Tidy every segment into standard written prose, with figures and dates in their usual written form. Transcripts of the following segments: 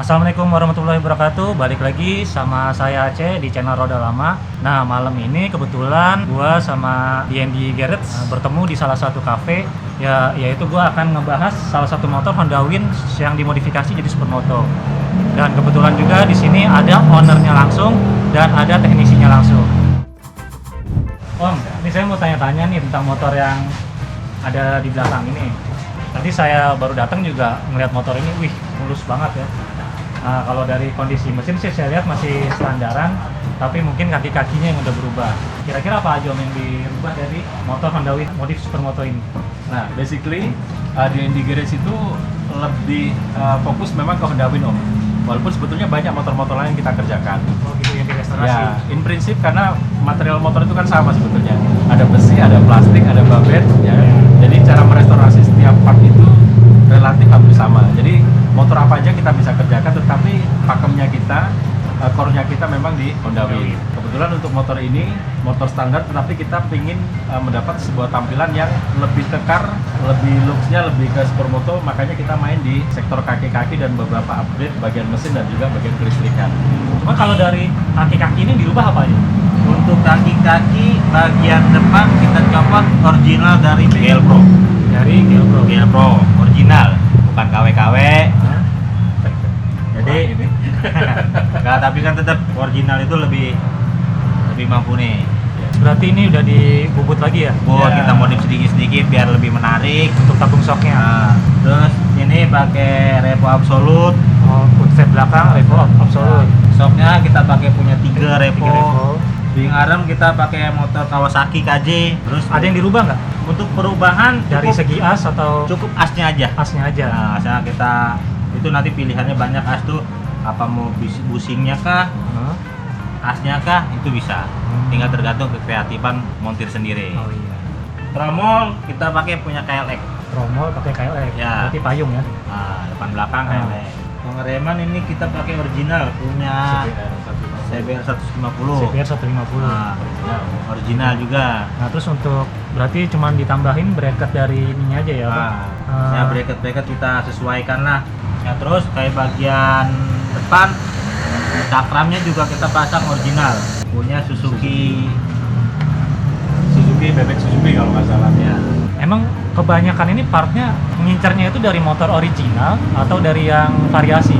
Assalamualaikum warahmatullahi wabarakatuh. Balik lagi sama saya Aceh di channel Roda Lama. Nah, malam ini kebetulan gua sama DND Garage bertemu di salah satu cafe. Yaitu gua akan ngebahas salah satu motor Honda Win yang dimodifikasi jadi supermoto. Dan kebetulan juga di sini ada ownernya langsung dan ada teknisinya langsung. Om, ini saya mau tanya-tanya nih tentang motor yang ada di belakang ini. Tadi saya baru datang juga ngeliat motor ini, wih, mulus banget ya. Nah, kalau dari kondisi mesin sih saya lihat masih standaran, tapi mungkin kaki-kakinya yang udah berubah. Kira-kira apa aja Om yang dirubah dari motor Honda Win modif supermoto ini? Nah, basically DND Garage itu lebih fokus memang ke Honda Win Om. Walaupun sebetulnya banyak motor-motor lain yang kita kerjakan. Oh gitu, yang direstorasi? Ya, in prinsip karena material motor itu kan sama sebetulnya. Ada besi, ada plastik, ada babet, ya. Jadi cara merestorasi setiap part itu relatif hampir sama. Jadi motor apa aja kita bisa kerjakan, tetapi pakemnya kita, core-nya kita memang di Honda Win. Kebetulan untuk motor ini motor standar, tetapi kita ingin mendapat sebuah tampilan yang lebih kekar, lebih looks-nya lebih ke supermoto, makanya kita main di sektor kaki-kaki dan beberapa upgrade bagian mesin dan juga bagian kelistrikan. Cuma kalau dari kaki-kaki ini dirubah apa aja? Untuk kaki-kaki bagian depan kita copot original dari GL Pro. Dari GL Pro original, bukan KW-KW. Jadi nggak, tapi kan tetap original itu lebih mampu nih. Berarti ini udah dibubut lagi ya? Buat kita modif sedikit-sedikit biar lebih menarik Untuk tabung shocknya? Nah, terus ini pakai revo absolut. Oh, footstep belakang, revo absolut. Shocknya kita pakai punya 3 revo. 3 revo. Wing arm kita pakai motor Kawasaki KJ. Terus Ada yang dirubah nggak? untuk perubahan Dari segi as atau cukup asnya aja. asnya aja? Nah, asnya kita itu nanti pilihannya banyak as tuh, apa mau busingnya kah, Hah? asnya kah, itu bisa. Tinggal tergantung kreatifan montir sendiri. Oh iya. Tromol kita pakai punya KLX. Tromol pakai KLX, Ya. berarti payung ya? Nah, depan belakang Ah. KLX. Pengereman ini kita pakai original punya CBR 150. CBR 150. Nah, original juga. Nah, terus untuk berarti cuma ditambahin bracket dari ininya aja ya? Pak? Nah, ya bracket kita sesuaikan lah. Ya, terus kayak bagian depan cakramnya juga kita pasang original. Punya Suzuki bebek Suzuki kalau nggak salah. ya. Emang kebanyakan ini partnya ngincernya itu dari motor original atau dari yang variasi?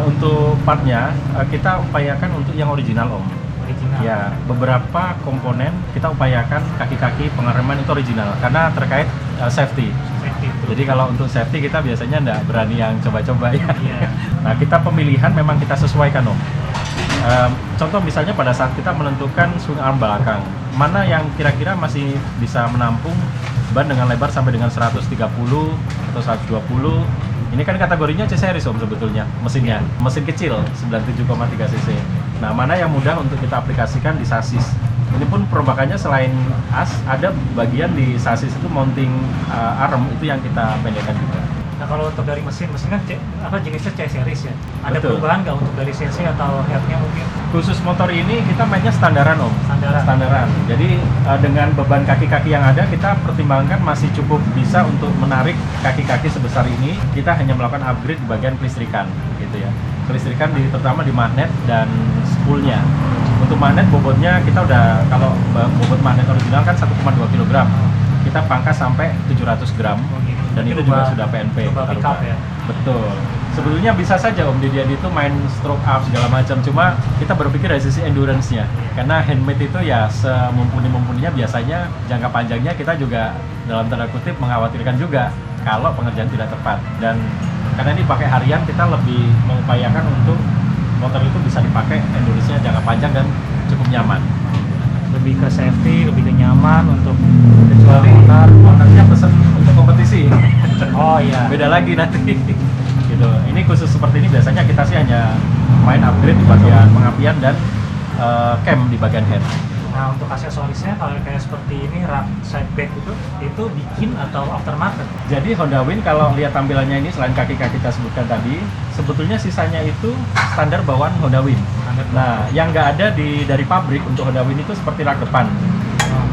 Untuk partnya kita upayakan untuk yang original Om. Original. Ya, beberapa komponen kita upayakan kaki-kaki pengereman itu original karena terkait safety. Safety itu. Jadi kalau untuk safety kita biasanya nggak berani yang coba-coba ya. Iya. Nah, kita pemilihan memang kita sesuaikan Om. Contoh misalnya pada saat kita menentukan swing arm belakang, mana yang kira-kira masih bisa menampung ban dengan lebar sampai dengan 130 atau 120. Ini kan kategorinya C-Series Om sebetulnya, mesinnya. Mesin kecil, 97,3 cc. Nah, mana yang mudah untuk kita aplikasikan di sasis. Ini pun perombakannya selain as, ada bagian di sasis itu mounting arm, itu yang kita pendekkan juga. Nah, kalau untuk dari mesin kan jenisnya C-Series ya? Ada Betul. perubahan nggak untuk dari cc atau headnya mungkin? Khusus motor ini kita mainnya standaran Om. Standaran. Jadi dengan beban kaki-kaki yang ada, kita pertimbangkan masih cukup bisa untuk menarik kaki-kaki sebesar ini. Kita hanya melakukan upgrade di bagian kelistrikan gitu ya. Kelistrikan terutama di magnet dan spoolnya. Untuk magnet bobotnya kita udah, kalau bobot magnet original kan 1,2 kg. Kita pangkas sampai 700 gram. Oh, gitu. Dan Jadi itu coba- juga sudah PNP. coba pick up ya? Betul. Sebetulnya bisa saja Om Didian itu main stroke up segala macam, cuma kita berpikir dari sisi endurance-nya. Karena handmade itu ya semumpuni-mumpuninya biasanya jangka panjangnya kita juga dalam tanda kutip mengkhawatirkan juga kalau pengerjaan tidak tepat. Dan karena ini pakai harian, kita lebih mengupayakan untuk motor itu bisa dipakai endurance-nya jangka panjang dan cukup nyaman. Lebih ke safety, lebih ke nyaman untuk Kecuali motor. motornya pesen untuk kompetisi. Oh iya. Beda lagi nanti gitu. Ini khusus seperti ini biasanya kita sih hanya main upgrade di bagian pengapian dan cam di bagian head. Nah, untuk aksesorisnya kalau kayak seperti ini rak side back itu bikin atau aftermarket? Jadi Honda Win kalau lihat tampilannya ini selain kaki-kaki kita sebutkan tadi, sebetulnya sisanya itu standar bawaan Honda Win. Nah, yang nggak ada dari pabrik untuk Honda Win itu seperti rak depan.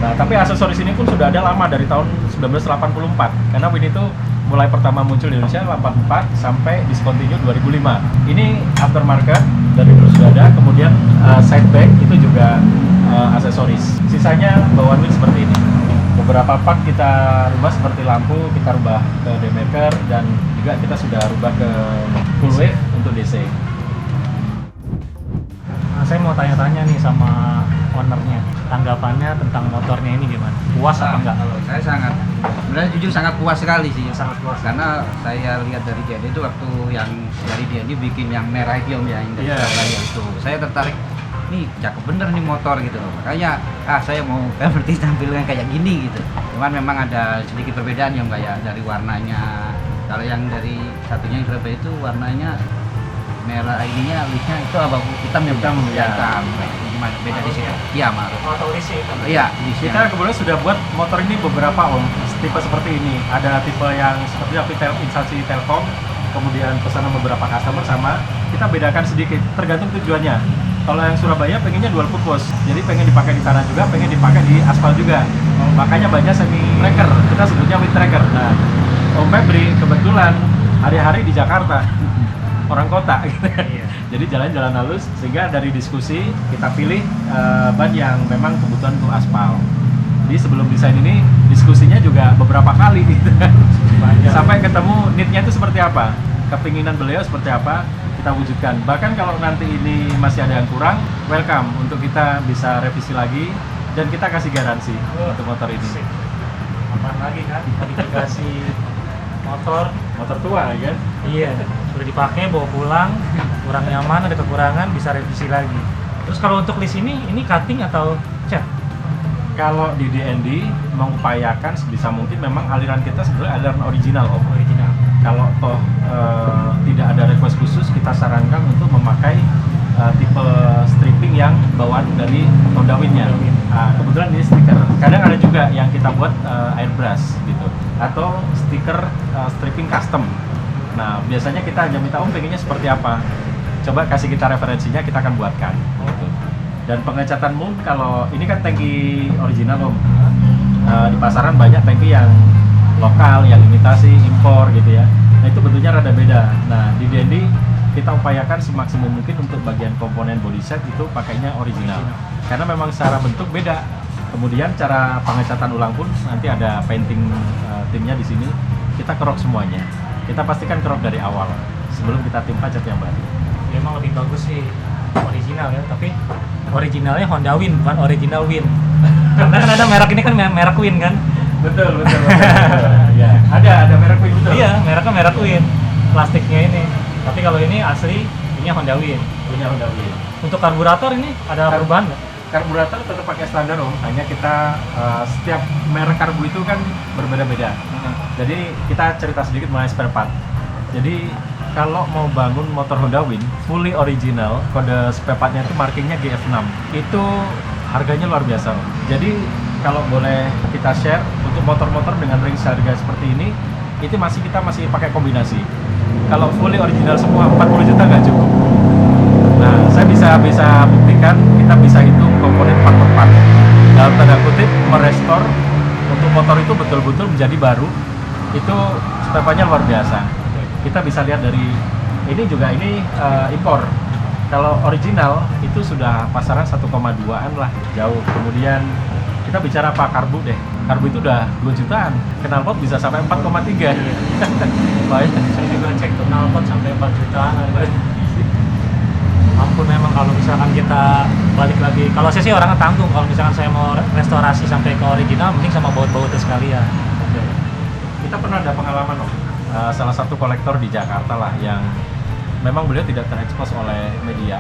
Nah, tapi aksesoris ini pun sudah ada lama dari tahun 1984 karena Win itu mulai pertama muncul di Indonesia 84 sampai discontinue 2005. Ini aftermarket dari dulu sudah ada, kemudian side bag itu juga aksesoris. Sisanya bawaan wheel seperti ini. Beberapa part kita rubah seperti lampu, kita rubah ke demaker, dan juga kita sudah rubah ke full wave untuk DC. Nah, saya mau tanya-tanya nih sama ownernya, tanggapannya tentang motornya ini gimana? Puas apa enggak? Kalau saya sebenarnya jujur sangat puas sekali sih. Sangat puas. Karena saya lihat dari dia itu waktu yang dari dia ini bikin yang merah itu om ya, yang dari Surabaya itu. Saya tertarik, nih cakep bener nih motor gitu. Makanya saya mau seperti tampilkan kayak gini gitu. Cuman memang ada sedikit perbedaan yang kayak dari warnanya. Kalau yang dari satunya yang Surabaya itu warnanya merah, ininya listnya itu abu hitam ya, hitam. Gimana beda di situ? Iya, Mas. Atau lisi? Iya, Kita kemudian sudah buat motor ini beberapa om, tipe seperti ini. Ada tipe yang seperti instansi Telkom, kemudian pesanan beberapa customer sama. Kita bedakan sedikit, tergantung tujuannya. Kalau yang Surabaya pengennya dual purpose, jadi pengen dipakai di tanah juga, pengen dipakai di aspal juga. Makanya banyak semi tracker, kita sebutnya with tracker. Nah, Om Febri kebetulan hari-hari di Jakarta, orang kota gitu. Iya. Jadi jalan-jalan halus, sehingga dari diskusi kita pilih ban yang memang kebutuhan untuk aspal. Jadi sebelum desain ini diskusinya juga beberapa kali gitu. Sampai ketemu need-nya itu seperti apa, kepinginan beliau seperti apa, kita wujudkan. Bahkan kalau nanti ini masih ada yang kurang, welcome untuk kita bisa revisi lagi, dan kita kasih garansi untuk motor ini. Aman lagi kan, modifikasi motor Tua kan? iya, sudah dipakai bawa pulang, kurang nyaman, ada kekurangan, bisa revisi lagi. Terus kalau untuk list ini cutting atau cat? Kalau di DND mengupayakan sebisa mungkin, memang aliran kita sebenarnya aliran original om. Original. Kalau toh tidak ada request khusus, kita sarankan untuk memakai tipe stripping yang bawaan dari Honda Win-nya. Kebetulan ini stiker. Kadang ada juga yang kita buat airbrush gitu, atau stiker stripping custom. Nah, biasanya kita hanya minta om pengennya seperti apa. Coba kasih kita referensinya, kita akan buatkan. Gitu. Dan pengecatan moon, kalau ini kan tangki original om. Di pasaran banyak tangki yang lokal, yang imitasi, impor gitu ya. Nah, itu bentuknya rada beda. Nah, di DND kita upayakan semaksimum mungkin untuk bagian komponen body set itu pakainya original. Karena memang secara bentuk beda. Kemudian cara pengecatan ulang pun nanti ada painting timnya di sini. Kita kerok semuanya. Kita pastikan kerok dari awal sebelum kita timpa cat yang baru. Ya, emang lebih bagus sih original ya, tapi originalnya Honda Win, bukan original Win. Karena kan ada merek ini kan merek Win kan? Betul. Ya, ada merek Win betul. Iya, mereknya merek Win. Plastiknya ini. Tapi kalau ini asli, ini Honda Win. Punya Honda Win. Untuk karburator ini ada perubahan nggak? Karburator tetap pakai standar om, hanya kita setiap merek karbu itu kan berbeda-beda. Jadi kita cerita sedikit mengenai spare part. Jadi kalau mau bangun motor Honda Win fully original, kode spare partnya itu markingnya GF6. Itu harganya luar biasa om. Jadi kalau boleh kita share untuk motor-motor dengan range harga seperti ini, itu kita masih pakai kombinasi. Kalau fully original semua 40 juta nggak cukup. Nah, saya bisa buktikan, kita bisa hitung komponen part per part. Dalam tanda kutip, merestore untuk motor itu betul-betul menjadi baru. Itu spare partnya luar biasa. Kita bisa lihat dari ini juga, ini impor. Kalau original itu sudah pasaran 1,2an lah, jauh. Kemudian kita bicara apa, karbu deh. Karbu itu udah 2 jutaan. Knalpot bisa sampai 4,3. Baik. Saya juga cek tuh knalpot sampai 4 jutaan. Ampun, memang kalau misalkan kita balik lagi, kalau saya sih orangnya tanggung. Kalau misalkan saya mau restorasi sampai ke original, mending sama baut-bautnya sekalian. Kita pernah ada pengalaman om. Salah satu kolektor di Jakarta lah, yang memang beliau tidak terekspos oleh media.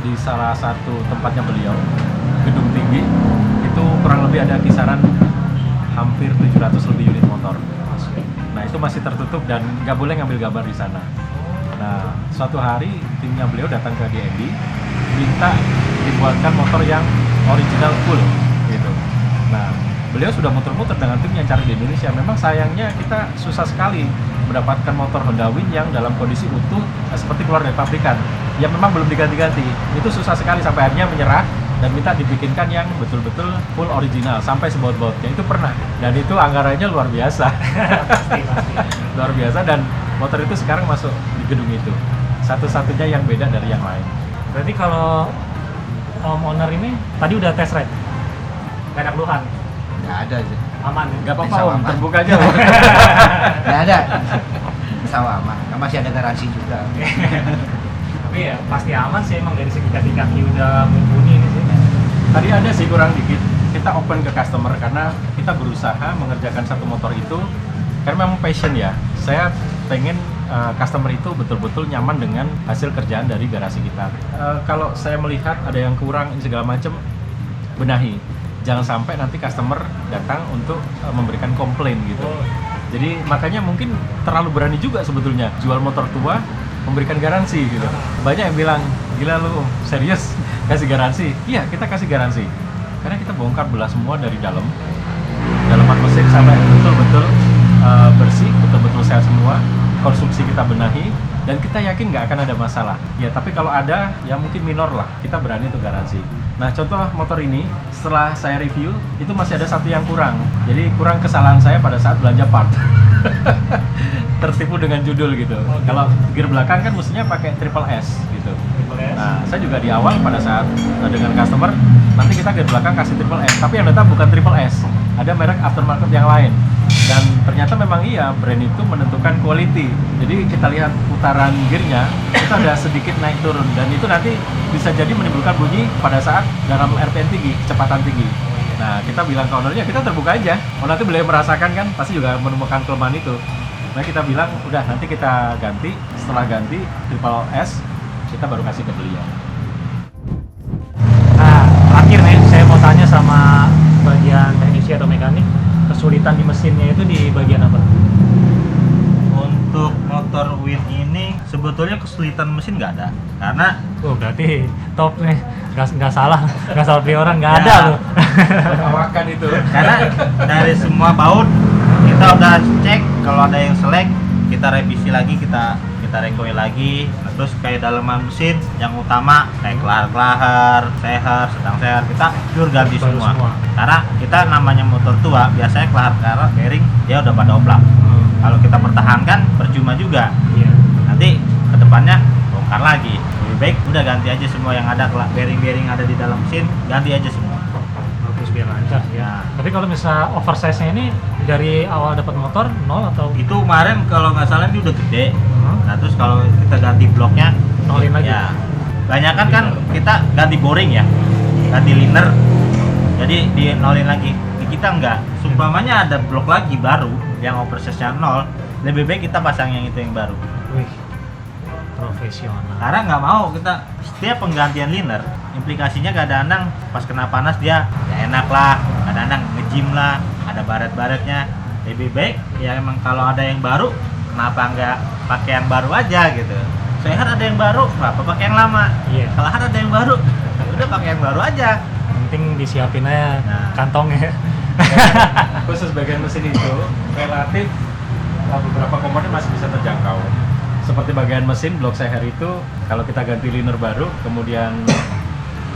Di salah satu tempatnya beliau, gedung tinggi, itu kurang lebih ada kisaran hampir 700 lebih unit motor. Nah, itu masih tertutup dan nggak boleh ngambil gambar di sana. Nah, suatu hari timnya beliau datang ke DND, minta dibuatkan motor yang original full gitu. Nah, beliau sudah muter-muter dengan tim yang cari di Indonesia. Memang sayangnya kita susah sekali mendapatkan motor Honda Win yang dalam kondisi utuh seperti keluar dari pabrikan, yang memang belum diganti-ganti. Itu susah sekali, sampai akhirnya menyerah dan minta dibikinkan yang betul-betul full original sampai sebaut-bautnya. Itu pernah, dan itu anggarannya luar biasa. Pasti. luar biasa, dan motor itu sekarang masuk di gedung itu. Satu-satunya yang beda dari yang lain. Berarti kalau owner ini tadi udah test ride? Gak ada keluhan? Nggak ada sih. Aman? Nggak apa-apa Insya Om, Allah. terbuka aja Om. Nggak ada. Sama aman. Masih ada garansi juga. Tapi ya pasti aman sih emang dari segi kaki-kaki udah mumpuni ini sih. Tadi ada sih kurang dikit. Kita open ke customer karena kita berusaha mengerjakan satu motor itu karena memang passion ya. Saya pengen customer itu betul-betul nyaman dengan hasil kerjaan dari garasi kita. Kalau saya melihat ada yang kurang segala macam, benahi. Jangan sampai nanti customer datang untuk memberikan komplain gitu. Jadi makanya mungkin terlalu berani juga sebetulnya jual motor tua memberikan garansi gitu. Banyak yang bilang, gila lu serius kasih garansi? Iya, kita kasih garansi. Karena kita bongkar belah semua dari dalaman mesin sampai betul-betul bersih, betul-betul sehat semua. Konsumsi kita benahi dan kita yakin nggak akan ada masalah. Ya tapi kalau ada ya mungkin minor lah, kita berani untuk garansi. Nah contoh motor ini setelah saya review itu masih ada satu yang kurang. Jadi kurang kesalahan saya pada saat belanja part. Tertipu dengan judul gitu. Kalau gear belakang kan mestinya pakai triple S gitu. Nah saya juga di awal pada saat dengan customer nanti kita gear belakang kasih triple S, tapi yang datang bukan triple S, ada merek aftermarket yang lain. Dan ternyata memang iya, brand itu menentukan quality. Jadi kita lihat putaran gearnya itu ada sedikit naik turun dan itu nanti bisa jadi menimbulkan bunyi pada saat dalam RPM tinggi, kecepatan tinggi. Nah kita bilang ke ownernya, kita terbuka aja. Oh nanti beliau merasakan kan, pasti juga menemukan kelemahan itu. Nah kita bilang, udah nanti kita ganti, setelah ganti triple S kita baru kasih ke beliau. Nah, terakhir nih saya mau tanya sama bagian teknisi atau mekanik, kesulitan di mesinnya itu di bagian apa? Untuk motor Wind ini sebetulnya kesulitan mesin nggak ada, karena Berarti top nih, nggak salah beli orang, nggak ada Ya. loh. Awakan itu. karena dari semua baut kita udah cek, kalau ada yang selek kita revisi lagi, kita recoil lagi. Terus kayak dalaman mesin yang utama kayak kelahar, seher, sedang seher kita pure ganti Baru semua. semua. Karena kita namanya motor tua biasanya kelahar bearing dia udah pada oplak. Kalau kita pertahankan percuma juga. Iya. Nanti kedepannya bongkar lagi. Lebih baik udah ganti aja semua yang ada, bearing ada di dalam mesin ganti aja semua. Bagus biar lancar ya. Ya. Tapi kalau misalnya oversize-nya ini dari awal dapat motor nol atau Itu kemarin kalau nggak salah ini udah gede. Hmm? Nah terus kalau kita ganti bloknya Nolin lagi? ya banyakan kan kita ganti boring ya, ganti liner, jadi di nolin lagi. Di kita enggak, sumpamanya ada blok lagi baru yang oversize-nya nol, lebih baik kita pasang yang itu yang baru. Wih, profesional. Karena nggak mau kita setiap penggantian liner implikasinya kadang-kadang pas kena panas dia ya enak lah, kadang-kadang nge-gym lah, ada baret-baretnya. Lebih baik ya emang kalau ada yang baru kenapa nggak pakai yang baru aja gitu. Seher ada yang baru, kenapa pakai yang lama? Iya. Kalau ada yang baru, udah pakai yang baru aja. Yang penting disiapin aja Nah. kantongnya. Khusus bagian mesin itu relatif beberapa komponen masih bisa terjangkau. Seperti bagian mesin blok seher itu kalau kita ganti liner baru kemudian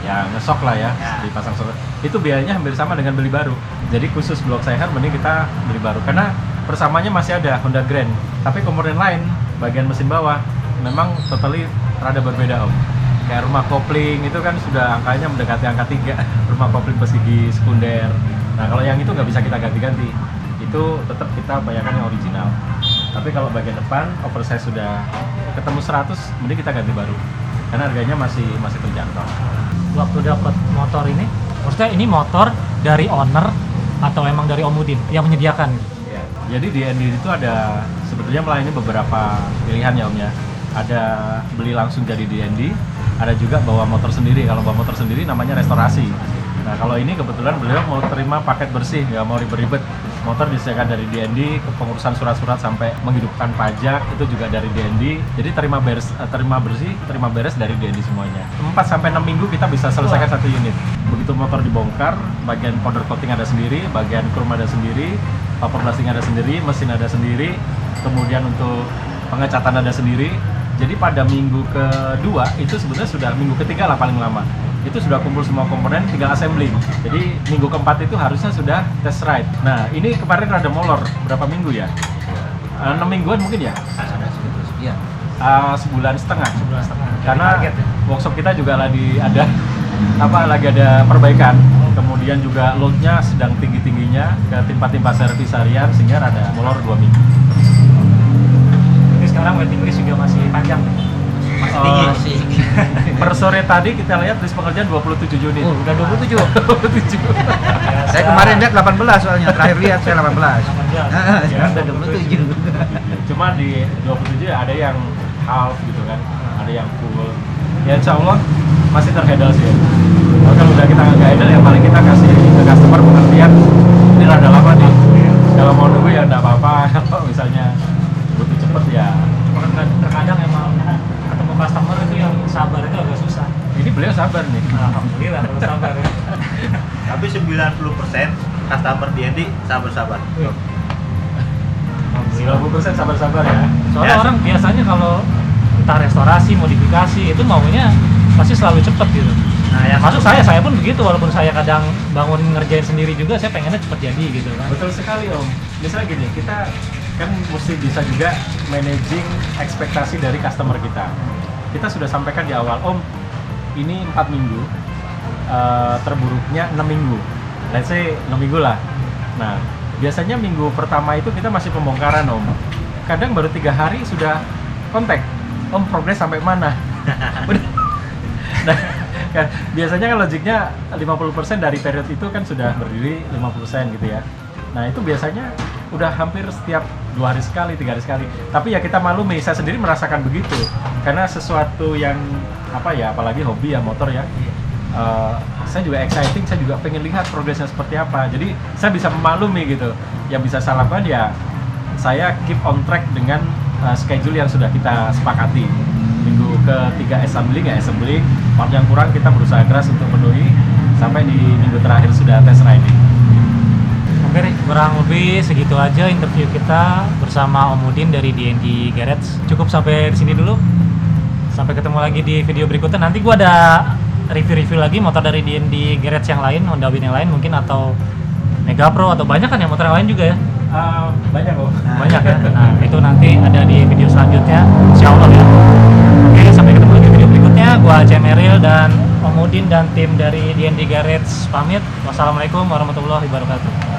ya ngesok lah ya, Ya. dipasang sok, itu biayanya hampir sama dengan beli baru. Jadi khusus blok seher mending kita beli baru karena persamanya masih ada Honda Grand, tapi komponen lain bagian mesin bawah memang totally rada berbeda Om. Kayak rumah kopling itu kan sudah angkanya mendekati angka 3 rumah kopling persegi sekunder. Nah kalau yang itu nggak bisa kita ganti-ganti, itu tetap kita bayarkan yang original. Tapi kalau bagian depan oversize sudah ketemu 100, mending kita ganti baru karena harganya masih terjangkau. Waktu dapat motor ini, maksudnya ini motor dari owner atau emang dari Om Udin yang menyediakan? Ya. Jadi di DND itu ada sebetulnya melayani beberapa pilihan ya Om ya. Ada beli langsung jadi DND, ada juga bawa motor sendiri. Kalau bawa motor sendiri namanya restorasi. Nah kalau ini kebetulan beliau mau terima paket bersih, nggak mau ribet-ribet. Motor disediakan dari DND, ke pengurusan surat-surat sampai menghidupkan pajak itu juga dari DND. Jadi terima bersih, terima beres dari DND semuanya. 4-6 minggu kita bisa selesaikan satu unit. Begitu motor dibongkar, bagian powder coating ada sendiri, bagian chrome ada sendiri, paper blasting ada sendiri, mesin ada sendiri, kemudian untuk pengecatan ada sendiri. Jadi pada minggu kedua itu sebenarnya sudah minggu ketiga lah paling lama. Itu sudah kumpul semua komponen, tinggal assembling. Jadi minggu keempat itu harusnya sudah test ride. Nah ini kemarin rada molor, berapa minggu ya? 6 mingguan mungkin ya. Ada segitu sekian. Sebulan setengah. Sebulan setengah. Karena Target ya? workshop kita juga lagi ada perbaikan. Kemudian juga loadnya sedang tinggi-tingginya ke timpa-timpa servis harian sehingga ada molor 2 minggu. Jadi sekarang waiting list juga masih panjang. Masih tinggi. Masih. Per sore tadi kita lihat list pekerjaan 27 unit. Oh, udah 27. 27. Saya kemarin lihat 18 soalnya, terakhir lihat saya 18. 18. Sekarang udah 27. Cuma di 27 ada yang half gitu kan, ada yang full. Ya insya Allah masih terhandle sih. Kalau udah kita nggak handle, yang paling kita kasih ke customer pengertian ini rada lama nih. Kalau mau nunggu ya nggak apa-apa. Kalau misalnya butuh cepet ya. Cuma kan terkadang emang ketemu customer itu yang sabar itu agak susah. Ini beliau sabar nih. Alhamdulillah kalau sabar ya. Tapi 90% customer D&D sabar-sabar. 90% sabar-sabar ya. Soalnya Ya, orang biasanya kalau entah restorasi, modifikasi itu maunya pasti selalu cepet gitu. Nah, yang Masuk saya pun begitu, walaupun saya kadang bangun ngerjain sendiri juga, saya pengennya cepet jadi gitu kan. Betul sekali Om. Misalnya gini, kita kan mesti bisa juga managing ekspektasi dari customer kita. Kita sudah sampaikan di awal, Om, ini 4 minggu, terburuknya 6 minggu. Let's say 6 minggu lah. Nah, biasanya minggu pertama itu kita masih pembongkaran Om. Kadang baru 3 hari sudah kontak, Om progres sampai mana? Nah, kan, biasanya kan logiknya 50% dari periode itu kan sudah berdiri 50% gitu ya. Nah itu biasanya udah hampir setiap 2 hari sekali, 3 hari sekali. Tapi ya kita maklumi, saya sendiri merasakan begitu. Karena sesuatu yang apalagi hobi ya, motor ya. Saya juga exciting, saya juga pengen lihat progresnya seperti apa. Jadi saya bisa memaklumi gitu. Yang bisa saya lakukan ya saya keep on track dengan schedule yang sudah kita sepakati. Minggu ketiga assembly, part yang kurang kita berusaha keras untuk penuhi sampai di minggu terakhir sudah test riding. Oke nih, kurang lebih segitu aja interview kita bersama Om Udin dari D&D Garage. Cukup sampai di sini dulu. Sampai ketemu lagi di video berikutnya. Nanti gua ada review-review lagi motor dari D&D Garage yang lain, Honda Win yang lain mungkin, atau Mega Pro, atau banyak kan ya motor yang lain juga ya? Banyak kok. Banyak ya. Nah, itu nanti ada di video selanjutnya, insya Allah ya. Oke, sampai ketemu lagi video berikutnya. Gua Aceh Meril dan Om Udin dan tim dari D&D Garage pamit. Wassalamualaikum warahmatullahi wabarakatuh.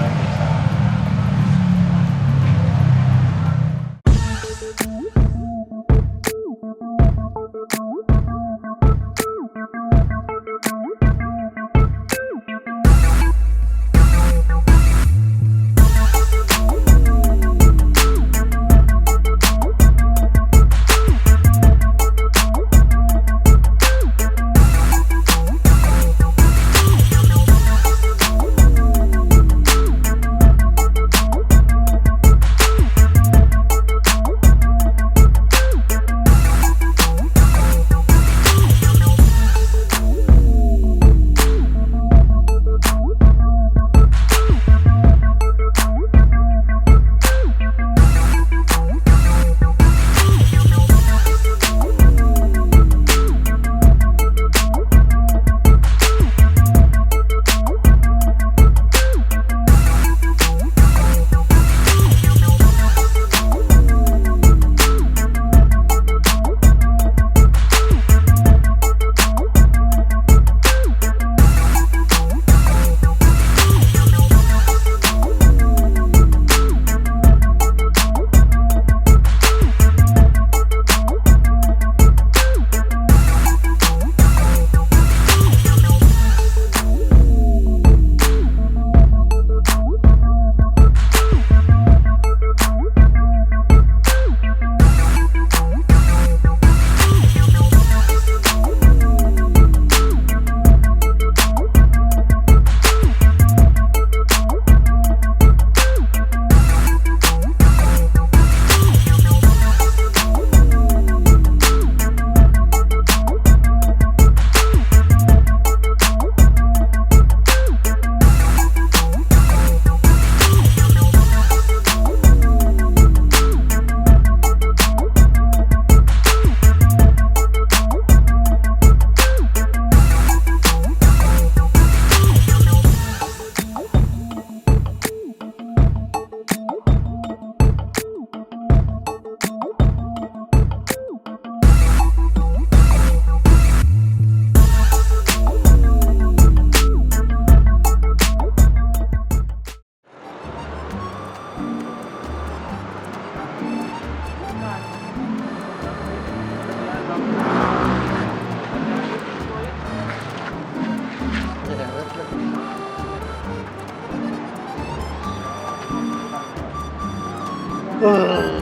Ugh.